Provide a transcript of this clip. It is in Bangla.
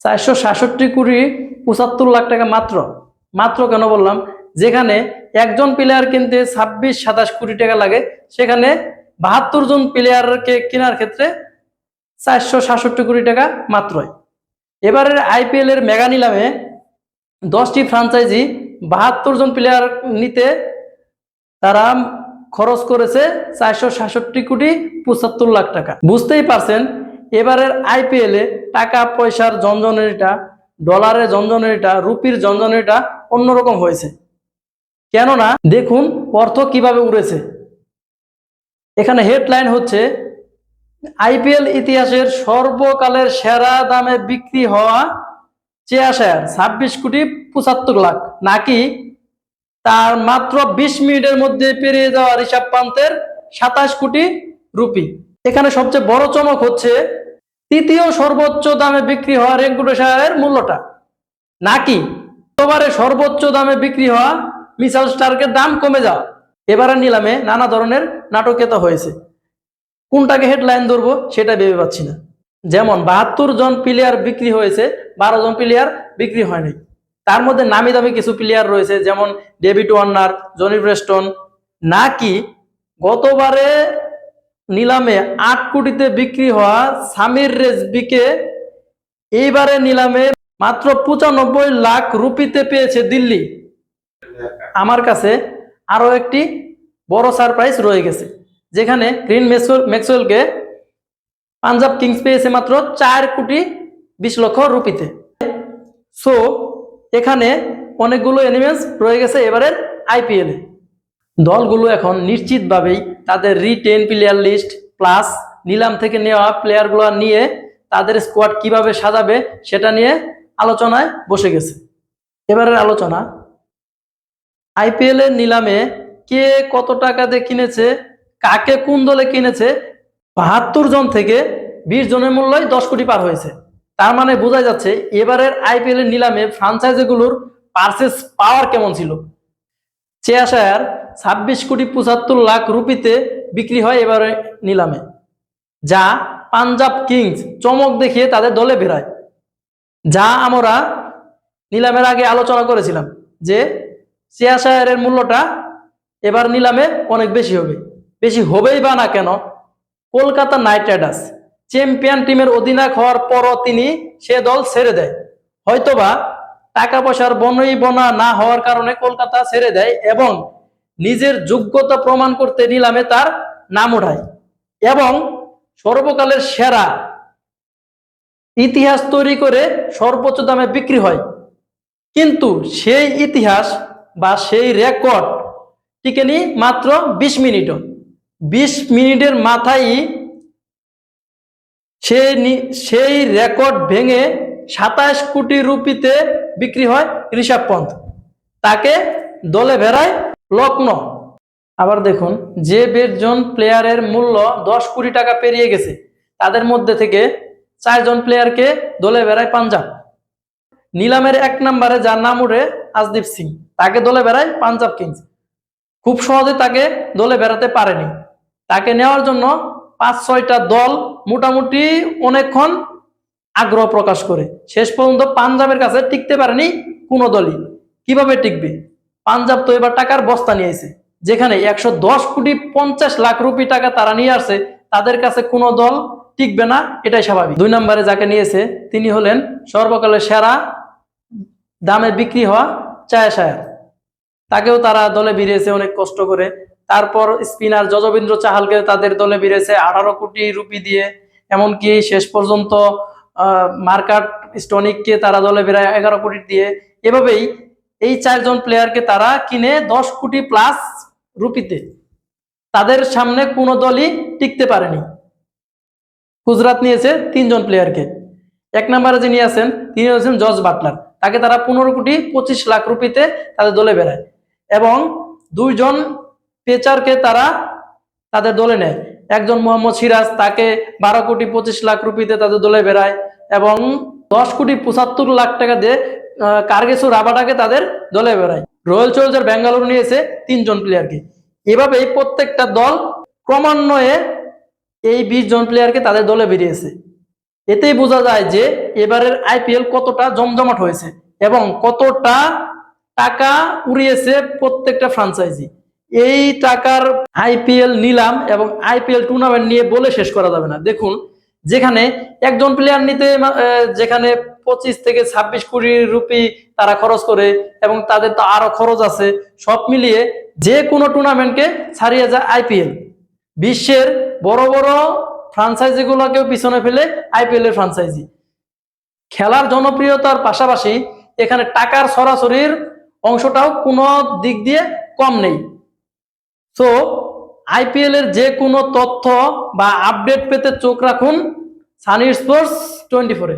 467 কোটি 75 লাখ টাকা মাত্র। মাত্র কেন বললাম, যেখানে একজন প্লেয়ার কিনতে 26-27 কোটি টাকা লাগে, সেখানে 72 জন প্লেয়ারকে কেনার ক্ষেত্রে 467 কোটি টাকা মাত্রই। এবারের আইপিএল এর মেগা নিলামে 10টি ফ্রাঞ্চাইজি 72 জন প্লেয়ার নিতে তারা খরচ করেছে 467 কোটি 75 লাখ টাকা। বুঝতেই পারছেন এবারের আইপিএল এ টাকা পয়সার ঝনঝনানিটা, ডলারের ঝনঝনানিটা, রুপির ঝনঝনানিটা অন্যরকম হয়েছে। কেননা দেখুন অর্থ কিভাবে উড়েছে। এখানে হেডলাইন হচ্ছে আইপিএল ইতিহাসের সর্বকালের সেরা দামে বিক্রি হওয়া চেয়ারশেয়ার 26 কোটি 75 লাখ, নাকি তার মাত্র 20 মিনিটের মধ্যে পেরিয়ে যাওয়া ঋষভ পান্তের 27 কোটি রুপি। এখানে সবচেয়ে বড় চমক হচ্ছে তৃতীয় সর্বোচ্চ দামে বিক্রি হওয়া রেঙ্কুটো শেয়ারের মূল্যটা, নাকি গতবারে সর্বোচ্চ দামে বিক্রি হওয়া মিচেল স্টার্কের দাম কমে যাওয়া। এবারে নিলামে নানা ধরনের নাটকীয়তা হয়েছে, কোনটাকে হেডলাইন ধরবো সেটা ভেবে পাচ্ছি না। যেমন 72 জন প্লেয়ার বিক্রি হয়েছে, 12 জন প্লেয়ার বিক্রি হয়নি। তার মধ্যে নামি দামি কিছু প্লেয়ার রয়েছে, যেমন ডেভিড ওয়ার্নার, জনি প্রেস্টন, নাকি গতবারে নিলামে 8 কোটিতে বিক্রি হওয়া সামির রেজভিকে এইবারে নিলামে মাত্র 95 লাখ রুপিতে পেয়েছে দিল্লি। আমার কাছে আরো একটি বড় সারপ্রাইজ রয়ে গেছে, যেখানে গ্রিন ম্যাক্সওয়েলকে পাঞ্জাব কিংস পেয়েছে মাত্র 4 কোটি 20 লক্ষ রুপিতে। সো এখানে অনেকগুলো এলিমেন্টস রয়ে গেছে এবারের আইপিএল এ। দলগুলো এখন নিশ্চিতভাবেই তাদের রিটেন প্লেয়ার লিস্ট প্লাস নিলাম থেকে নেওয়া প্লেয়ারগুলো নিয়ে তাদের স্কোয়াড কিভাবে সাজাবে সেটা নিয়ে আলোচনায় বসে গেছে। এবারের আলোচনা, আইপিএল এর নিলামে কে কত টাকা দিয়ে কিনেছে, কাকে কোন দলে কিনেছে। 72 জন থেকে 20 জনের মূল্যই 10 কোটি পার হয়েছে। তার মানে বোঝা যাচ্ছে এবারের আইপিএল এর নিলামে ফ্রাঞ্চাইজিগুলোর পারচেজ পাওয়ার কেমন ছিল। চেয়ারশেয়ার 26 কোটি 75 লাখ রুপিতে বিক্রি হয় এবারে নিলামে, যা পাঞ্জাব কিংস চমক দেখিয়ে তাদের দলে বেরায়। যা আমরা নিলামের আগে আলোচনা করেছিলাম যে চেয়ারশেয়ারের মূল্যটা এবার নিলামে অনেক বেশি হবে। বেশি হবেই বা না কেন, কলকাতা নাইট রাইডার্স চ্যাম্পিয়ন টিমের অধিনায়ক হওয়ার পরও তিনি সে দল ছেড়ে দেয়। হয়তোবা টাকা পয়সার বনা না হওয়ার কারণে কলকাতা ছেড়ে দেয় এবং নিজের যোগ্যতা প্রমাণ করতে নিলামে তার নাম ওঠায় এবং সর্বকালের সেরা ইতিহাস তৈরি করে সর্বোচ্চ দামে বিক্রি হয়। কিন্তু সেই ইতিহাস বা সেই রেকর্ড টিকেনি মাত্র 20 মিনিটও। 20 মিনিটের মাথায় সেই রেকর্ড ভেঙে 27 কোটি রুপিতে বিক্রি হয় ঋষভ পন্থ, তাকে দলে ভেড়ায় লক্ষ্ণৌ। আবার দেখুন, যে 20 জন প্লেয়ারের মূল্য 10 কোটি টাকা পেরিয়ে গেছে, তাদের মধ্যে থেকে 4 জন প্লেয়ারকে দলে ভেড়ায় পাঞ্জাব। নিলামের 1 নম্বরে যার নাম উঠে আজদীপ সিং, তাকে দলে বেড়ায় পাঞ্জাব কিংস। খুব সহজে তাকে দলে বেড়াতে পারেনি। তাকে নেওয়ার জন্য 5-6টা দল মোটামুটি অনেকক্ষণ আগ্রহ প্রকাশ করে শেষ পর্যন্ত পাঞ্জাবের কাছে টিকতে পারেনি কোনো দলই। কিভাবে টিকবে? পাঞ্জাব তো এবার টাকার বস্তা নিয়ে আসে, যেখানে 110 কোটি 50 লাখ রুপি টাকা তারা নিয়ে আসছে, তাদের কাছে কোনো দল টিকবে না, এটাই স্বাভাবিক। 2 নম্বরে যাকে নিয়েছে তিনি হলেন সর্বকালের সেরা দামে বিক্রি হওয়া চেয়ারশেয়ার। তাকেও তারা দলে ভিড়িয়েছে অনেক কষ্ট করে। তারপর স্পিনার যজবেন্দ্র চাহালকে তাদের দলে ভিড়িয়েছে 18 কোটি রুপি দিয়ে। এমনকি শেষ পর্যন্ত মার্কাট স্টোনিককে তারা দলে বেড়ায় 11 কোটি দিয়ে। এভাবেই এই 4 জন প্লেয়ারকে তারা কিনে 10 কোটি প্লাস রুপিতে। তাদের সামনে কোনো দলই টিকতে পারেনি। গুজরাট নিয়েছে 3 জন প্লেয়ারকে। 1 নম্বরে যিনি আছেন তিনি হচ্ছেন জর্জ বাটলার, তাকে তারা 15 কোটি 25 লাখ রুপিতে তাদের দলে বেড়ায় এবং 2 জন পেচারকে তারা তাদের দলে নেয়। একজন মোহাম্মদ সিরাজ, তাকে 12 কোটি 25 লাখ রুপিতে তাদের দলে বেড়ায় এবং 10 কোটি 75 লাখ টাকা দিয়ে কার্গেসু রাবাটাকে তাদের দলে বেড়ায়। রয়্যাল চ্যালেঞ্জার্স বেঙ্গালুরু নিয়েছে 3 জন প্লেয়ারকে। এভাবেই প্রত্যেকটা দল ক্রমান্বয়ে এই 20 জন প্লেয়ারকে তাদের দলে বেরিয়েছে। এতেই বোঝা যায় যে এবারের আইপিএল কতটা জমজমাট হয়েছে এবং কতটা টাকা উড়িয়েছে প্রত্যেকটা ফ্রাঞ্চাইজি। এই টাকার আইপিএল নিলাম এবং আইপিএল টুর্নামেন্ট নিয়ে বলে শেষ করা যাবে না। দেখুন, যেখানে একজন প্লেয়ার নিতে যেখানে 25 থেকে 26 কোটি রুপি তারা খরচ করে এবং তাদের তো আরো খরচ আছে, সব মিলিয়ে যে কোনো টুর্নামেন্টকে ছাড়িয়ে যায় আইপিএল। বিশ্বের বড় বড় ফ্রাঞ্চাইজি গুলোকেও পিছনে ফেলে আইপিএল এর ফ্রাঞ্চাইজি। খেলার জনপ্রিয়তার পাশাপাশি এখানে টাকার সরাসরির অংশটাও কোনো দিক দিয়ে কম নেই। সো আইপিএল এর যে কোনো তথ্য বা আপডেট পেতে চোখ রাখুন সানি স্পোর্টস 24-এ।